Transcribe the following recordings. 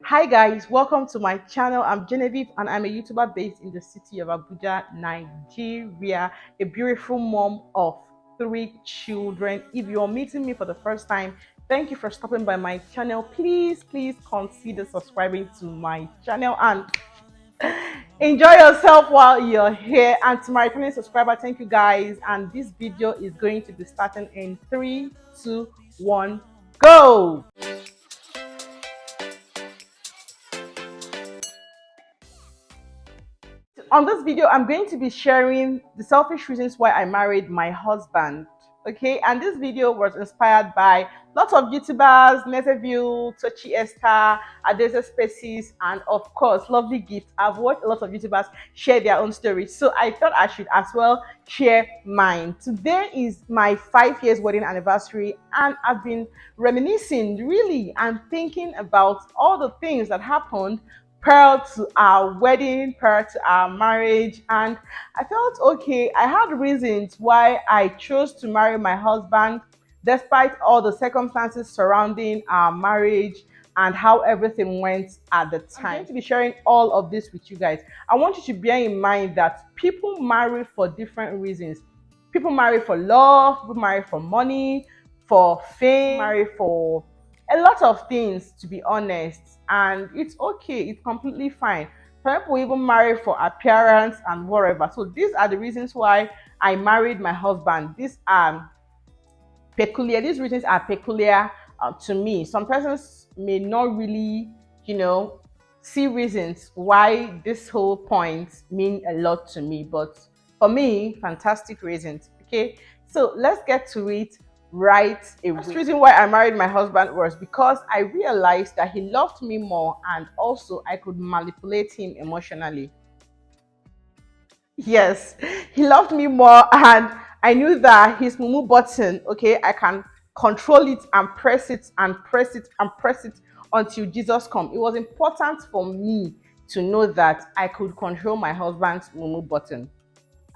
Hi guys, welcome to my channel. I'm Genevieve and I'm a YouTuber based in the city of Abuja, Nigeria, a beautiful mom of 3 children. If you're meeting me for the first time, thank you for stopping by my channel. Please consider subscribing to my channel and enjoy yourself while you're here. And to my returning subscriber, thank you guys. And this video is going to be starting in 3, 2, 1, go. On this video, I'm going to be sharing the selfish reasons why I married my husband. Okay, and this video was inspired by lots of YouTubers, Netherview, Tochi Esther, Adesa Spaces, and of course, Lovely Gift. I've watched a lot of YouTubers share their own stories, so I thought I should as well share mine. Today is my 5 years wedding anniversary, and I've been reminiscing really and thinking about all the things that happened prior to our wedding, prior to our marriage, and I felt okay. I had reasons why I chose to marry my husband, despite all the circumstances surrounding our marriage and how everything went at the time. I'm going to be sharing all of this with you guys. I want you to bear in mind that people marry for different reasons. People marry for love, people marry for money, for fame, marry for a lot of things, to be honest, and it's okay, it's completely fine. Some people even marry for appearance and whatever. So these are the reasons why I married my husband. These reasons are peculiar to me. Some persons may not really, you know, see reasons why this whole point mean a lot to me, but for me, fantastic reasons. Okay, so let's get to it right away. The reason why I married my husband was because I realized that he loved me more, and also I could manipulate him emotionally. Yes, he loved me more, and I knew that his mumu button, okay, I can control it and press it and press it and press it until Jesus come. It was important for me to know that I could control my husband's mumu button.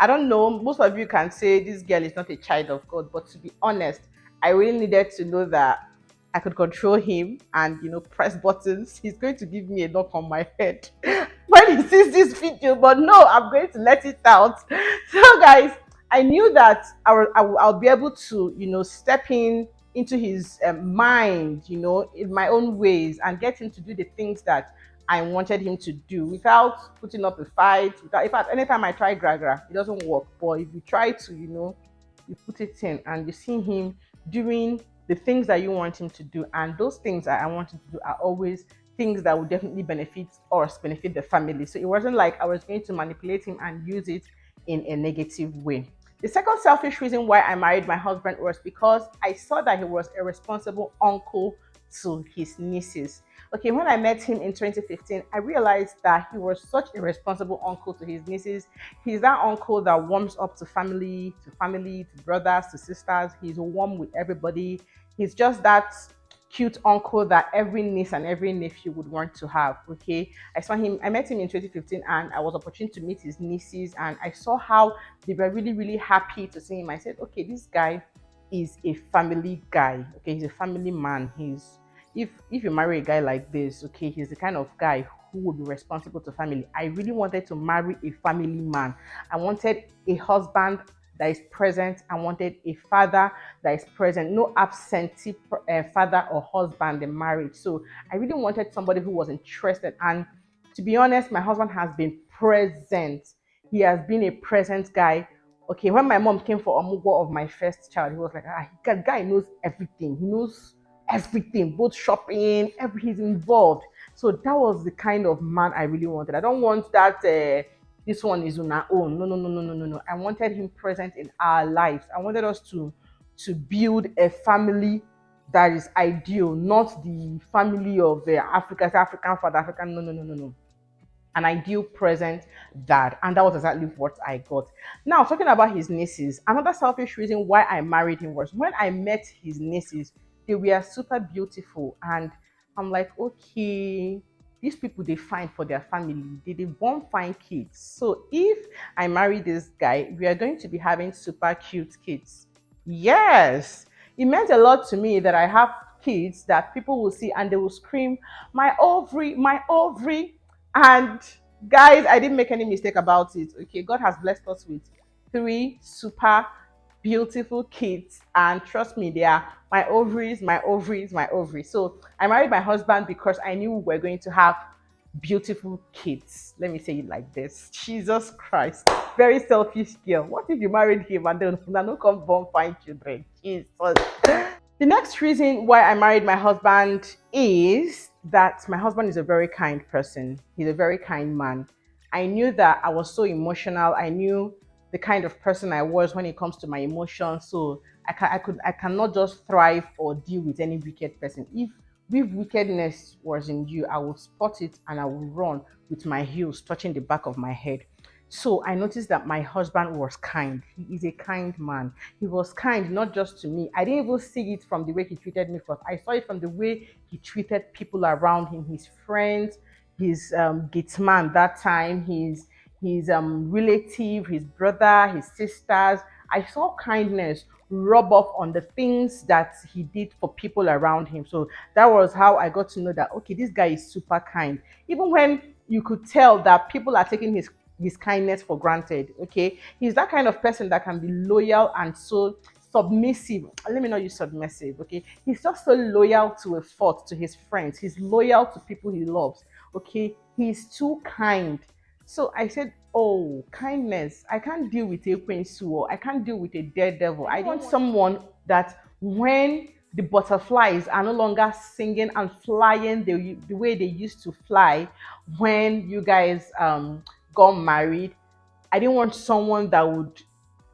I don't know, most of you can say this girl is not a child of God, but to be honest, I really needed to know that I could control him and, press buttons. He's going to give me a knock on my head when he sees this video, but no, I'm going to let it out. So, guys, I knew that I'll be able to, step into his mind, in my own ways and get him to do the things that I wanted him to do without putting up a fight. In fact, anytime I try gragra, it doesn't work. But if you try to, you put it in and you see him doing the things that you want him to do, and those things that I want him to do are always things that would definitely benefit us, benefit the family. So it wasn't like I was going to manipulate him and use it in a negative way. The second selfish reason why I married my husband was because I saw that he was a responsible uncle to his nieces. Okay, when I met him in 2015, I realized that he was such a responsible uncle to his nieces. He's that uncle that warms up to family, to brothers, to sisters. He's warm with everybody. He's just that cute uncle that every niece and every nephew would want to have. Okay, I met him in 2015, and I was opportune to meet his nieces, and I saw how they were really happy to see him. I said, okay, this guy is a family guy. Okay, he's a family man. If you marry a guy like this, okay, he's the kind of guy who will be responsible to family. I really wanted to marry a family man. I wanted a husband that is present. I wanted a father that is present, no absentee father or husband in marriage. So I really wanted somebody who was interested. And to be honest, my husband has been present. He has been a present guy. Okay, when my mom came for amaugo of my first child, he was like, guy knows everything. He knows everything, both shopping, he's involved. So that was the kind of man I really wanted. I don't want that this one is on our own. No. I wanted him present in our lives. I wanted us to build a family that is ideal, not the family of African father, African. No. An ideal present dad, and that was exactly what I got. Now, talking about his nieces, another selfish reason why I married him was when I met his nieces, they were super beautiful, and I'm like, okay, these people they find for their family, they won't find kids. So if I marry this guy, we are going to be having super cute kids. Yes, it meant a lot to me that I have kids that people will see and they will scream, my ovary, my ovary. And guys, I didn't make any mistake about it. Okay, God has blessed us with three super beautiful kids, and trust me, they are my ovaries, my ovaries, my ovaries. So I married my husband because I knew we were going to have beautiful kids. Let me say it like this. Jesus Christ. Very selfish girl. What if you married him and then no come born fine children? Jesus. The next reason why I married my husband is that my husband is a very kind person. He's a very kind man. I knew that I was so emotional. I knew the kind of person I was when it comes to my emotions. So I cannot just thrive or deal with any wicked person. If wickedness was in you, I will spot it and I will run with my heels touching the back of my head. So I noticed that my husband was kind. He is a kind man. He was kind not just to me. I didn't even see it from the way he treated me first. I saw it from the way he treated people around him, his friends, his gate man that time, his relative, his brother, his sisters. I saw kindness rub off on the things that he did for people around him. So that was how I got to know that okay, this guy is super kind. Even when you could tell that people are taking his kindness for granted. Okay, he's that kind of person that can be loyal and so submissive. Let me not use submissive. Okay, he's just so loyal to a fault to his friends. He's loyal to people he loves. Okay, he's too kind. So I said, oh, kindness. I can't deal with a quinsu. I can't deal with a daredevil. I want someone that when the butterflies are no longer singing and flying the way they used to fly when you guys got married, I didn't want someone that would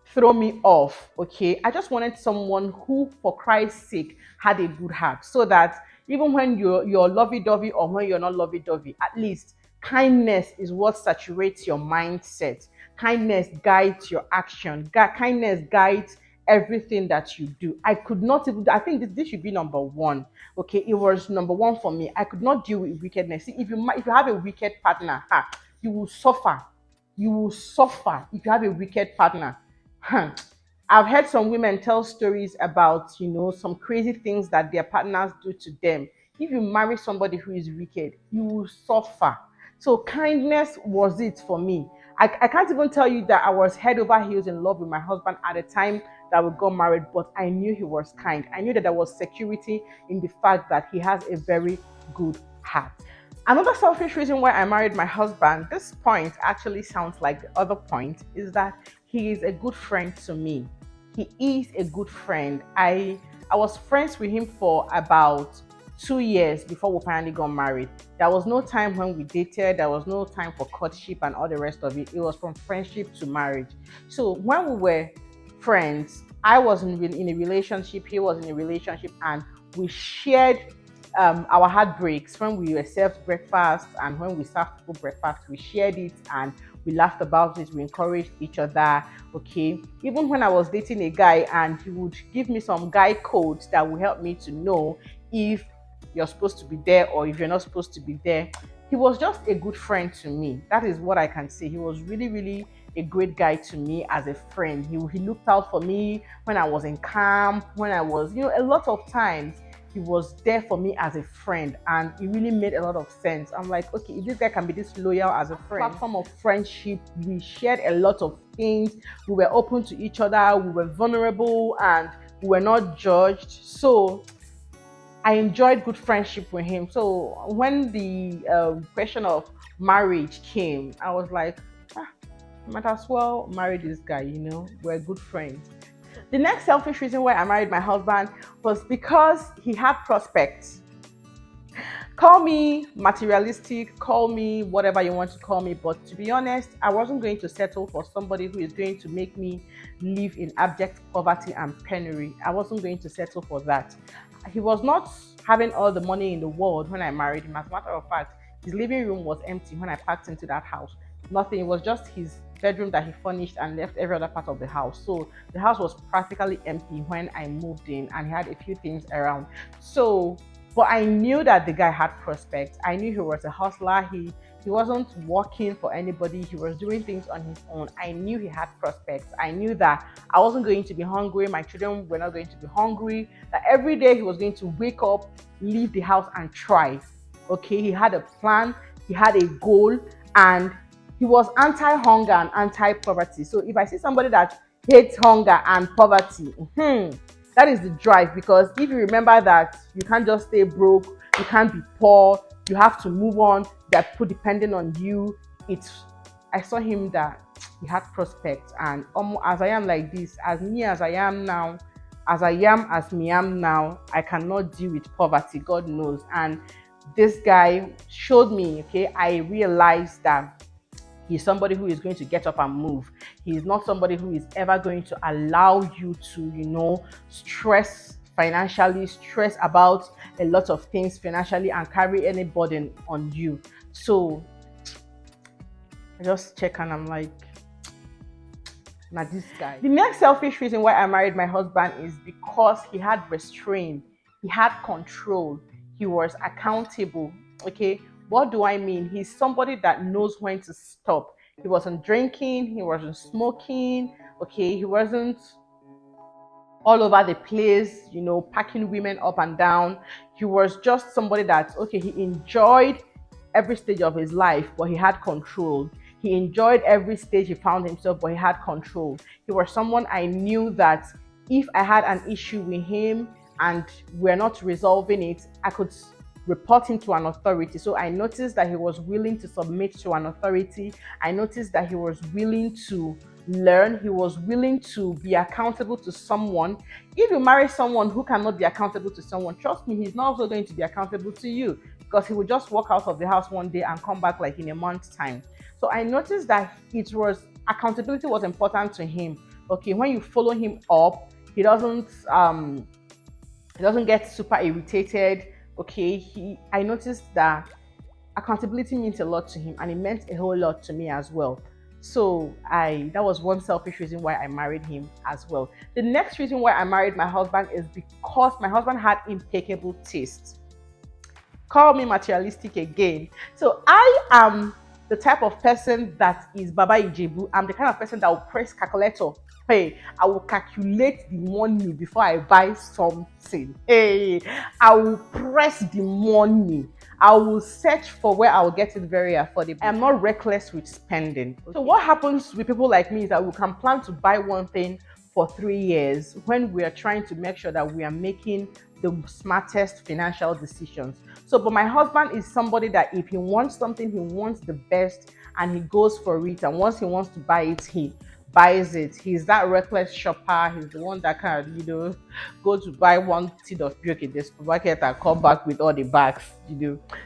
throw me off. Okay, I just wanted someone who, for Christ's sake, had a good heart, so that even when you're lovey-dovey or when you're not lovey-dovey, at least kindness is what saturates your mindset. Kindness guides your action. Kindness guides everything that you do. I could not even, I think this should be number one. Okay, it was number one for me. I could not deal with wickedness. See, if you have a wicked partner, you will suffer. You will suffer if you have a wicked partner. Huh. I've heard some women tell stories about, some crazy things that their partners do to them. If you marry somebody who is wicked, you will suffer. So kindness was it for me. I can't even tell you that I was head over heels in love with my husband at the time that we got married, but I knew he was kind. I knew that there was security in the fact that he has a very good heart. Another selfish reason why I married my husband, this point actually sounds like the other point, is that he is a good friend to me. He is a good friend. I was friends with him for about 2 years before we finally got married. There was no time when we dated, there was no time for courtship and all the rest of it. It was from friendship to marriage. So when we were friends, I was in a relationship, he was in a relationship, and we shared our heartbreaks when we were served breakfast and when we served people breakfast. We shared it and we laughed about it. We encouraged each other. Okay, even when I was dating a guy and he would give me some guy codes that would help me to know if you're supposed to be there or if you're not supposed to be there. He was just a good friend to me. That is what I can say. He was really, really a great guy to me as a friend. He looked out for me when I was in camp, when I was, a lot of times he was there for me as a friend, and it really made a lot of sense. I'm like, okay, if this guy can be this loyal as a friend, platform of friendship, we shared a lot of things. We were open to each other. We were vulnerable and we were not judged. So I enjoyed good friendship with him. So when the question of marriage came, I was like, I might as well marry this guy, we're good friends. The next selfish reason why I married my husband was because he had prospects. Call me materialistic, call me whatever you want to call me, but to be honest, I wasn't going to settle for somebody who is going to make me live in abject poverty and penury. I wasn't going to settle for that. He was not having all the money in the world when I married him. As a matter of fact, his living room was empty when I packed into that house. Nothing, it was just his bedroom that he furnished and left every other part of the house. So the house was practically empty when I moved in, and he had a few things around. So But I knew that the guy had prospects. I knew he was a hustler. He wasn't working for anybody. He was doing things on his own. I knew he had prospects. I knew that I wasn't going to be hungry. My children were not going to be hungry. That every day he was going to wake up, leave the house, and try. Okay, he had a plan. He had a goal, and he was anti-hunger and anti-poverty. So if I see somebody that hates hunger and poverty, that is the drive. Because if you remember that you can't just stay broke, you can't be poor, you have to move on, that people depending on you. It's I saw him that he had prospects, and as I am like this, as me as I am now, as I am as me am now, I cannot deal with poverty, God knows. And this guy showed me, okay, I realized that he's somebody who is going to get up and move. He's not somebody who is ever going to allow you to, stress financially, stress about a lot of things financially, and carry any burden on you. So I just check and I'm like, now this guy. The next selfish reason why I married my husband is because he had restraint, he had control, he was accountable. Okay, what do I mean? He's somebody that knows when to stop. He wasn't drinking, he wasn't smoking, okay, he wasn't all over the place, packing women up and down. He was just somebody that, okay, he enjoyed every stage of his life, but he had control. He enjoyed every stage he found himself, but he had control. He was someone I knew that if I had an issue with him and we're not resolving it, I could report him to an authority. So I noticed that he was willing to submit to an authority. I noticed that he was willing to learn. He was willing to be accountable to someone. If you marry someone who cannot be accountable to someone, trust me, he's not also going to be accountable to you, because he will just walk out of the house one day and come back like in a month's time. So I noticed that accountability was important to him. Okay, when you follow him up, he doesn't get super irritated. Okay, I noticed that accountability means a lot to him, and it meant a whole lot to me as well. So that was one selfish reason why I married him as well. The next reason why I married my husband is because my husband had impeccable taste. Call me materialistic again. So I am the type of person that is Baba Ijebu. I'm the kind of person that will press calculator. Hey, I will calculate the money before I buy something. Hey, I will press the money. I will search for where I will get it very affordable. I am not reckless with spending. Okay. So what happens with people like me is that we can plan to buy one thing for 3 years when we are trying to make sure that we are making the smartest financial decisions. So, but my husband is somebody that if he wants something, he wants the best, and he goes for it. And once he wants to buy it, he buys it. He's that reckless shopper. He's the one that can, go to buy one tin of milk in the supermarket and come back with all the bags.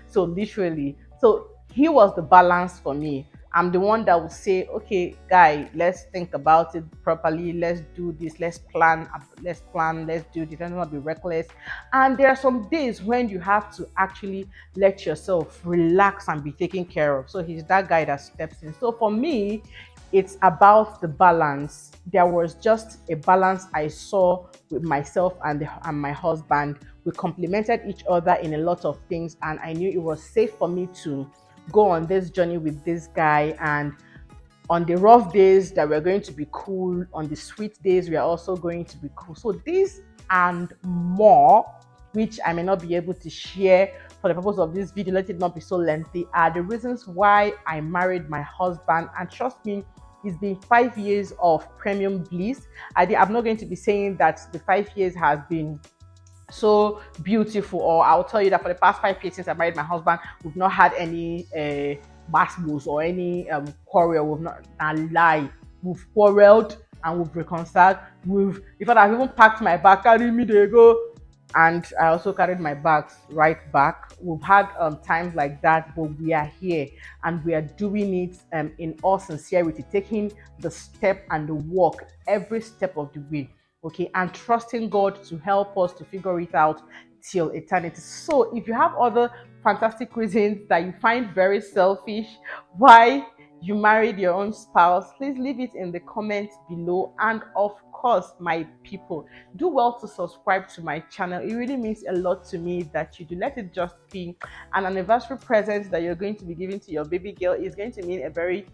So literally, so he was the balance for me. I'm the one that will say, okay, guy, let's think about it properly. Let's do this. Let's plan. Let's do this. Let's not be reckless. And there are some days when you have to actually let yourself relax and be taken care of. So he's that guy that steps in. So for me, it's about the balance. There was just a balance I saw with myself and my husband. We complemented each other in a lot of things, and I knew it was safe for me to go on this journey with this guy. And on the rough days that we're going to be cool, on the sweet days we are also going to be cool. So this and more, which I may not be able to share for the purpose of this video, let it not be so lengthy, are the reasons why I married my husband. And trust me, it's been 5 years of premium bliss. I'm not going to be saying that the 5 years has been so beautiful, or I'll tell you that for the past 5 years since I married my husband, we've not had any battles or any quarrel. We've not lie. We've quarreled and we've reconciled. In fact, I've even packed my bag, carry me there go, and I also carried my bags right back. We've had times like that, but we are here and we are doing it in all sincerity, taking the step and the walk every step of the way. Okay, and trusting God to help us to figure it out till eternity. So if you have other fantastic reasons that you find very selfish why you married your own spouse, please leave it in the comments below. And of course, my people, do well to subscribe to my channel. It really means a lot to me that you do. Let it just be an anniversary present that you're going to be giving to your baby girl. Is going to mean a very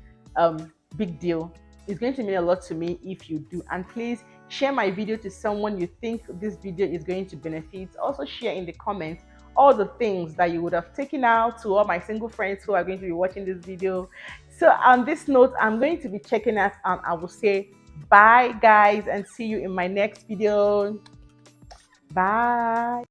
big deal. It's going to mean a lot to me if you do. And please share my video to someone you think this video is going to benefit. Also share in the comments all the things that you would have taken out, to all my single friends who are going to be watching this video. So on this note, I'm going to be checking out, and I will say bye guys, and see you in my next video. Bye.